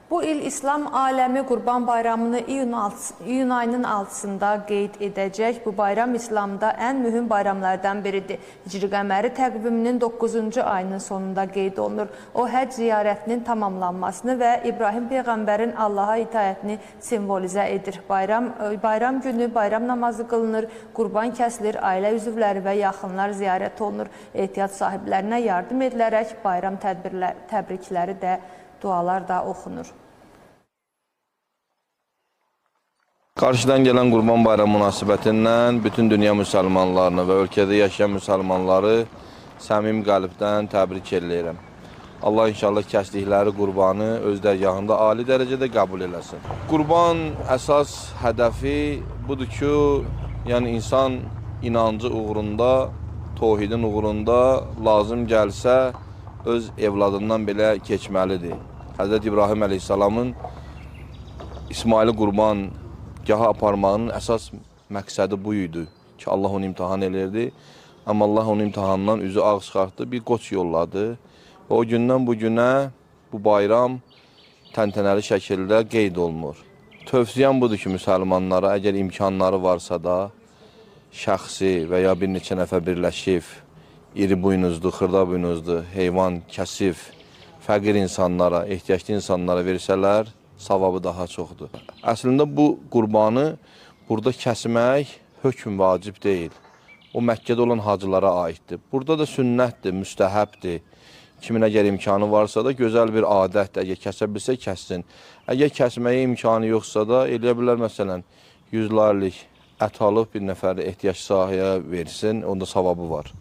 Bu il İslam aləmi Qurban Bayramını iyun ayının 6-sında qeyd edəcək. Bu bayram İslamda ən mühüm bayramlardan biridir. Hicri qəməri təqviminin 9-cu ayının sonunda qeyd olunur. O, həcc ziyarətinin tamamlanmasını və İbrahim Peyğəmbərin Allaha itayətini simvolizə edir. Bayram günü bayram namazı qılınır, qurban kəsilir, ailə üzvləri və yaxınlar ziyarət olunur. Ehtiyat sahiblərinə yardım edilərək bayram təbrikləri də dualar da oxunur. Qarşıdan gələn Qurban Bayramı münasibətindən bütün dünya müsəlmanlarını və ölkədə yaşayan müsəlmanları səmimi qəlbdən təbrik edirəm. Allah inşallah kəsdikləri qurbanı öz dərgahında ali dərəcədə qəbul eləsin. Qurban əsas hədəfi budur ki, yəni insan inancı uğrunda, tohidin uğrunda lazım gəlsə öz evladından belə keçməlidir. Həzrət İbrahim əleyhissalamın İsmaili qurban gaha aparmağının əsas məqsədi bu idi ki, Allah onu imtihan edirdi. Amma Allah onun imtihanından üzü ağ çıxartdı, bir qoç yolladı. Və o gündən bu günə bu bayram təntənəli şəkildə qeyd olunur. Tövsiyəm budur ki, müsəlmanlara əgər imkanları varsa da şəxsi və ya bir neçə nəfər birləşib iri buynuzlu, xırda buynuzlu heyvan kəsib fəqir insanlara, ehtiyaclı insanlara versələr, savabı daha çoxdur. Əslində bu qurbanı burada kəsmək hökm vacib deyil. O Məkkədə olan hacılara aiddir. Burada da sünnətdir, müstəhəbdir. Kimin əgər imkanı varsa da gözəl bir adətdir. Əgər kəsə bilsə, kəssin. Əgər kəsməyə imkanı yoxsa da eləyə bilər, məsələn, 100 layirlik ət alıb bir nəfər ehtiyac sahiyə versin, onda savabı var.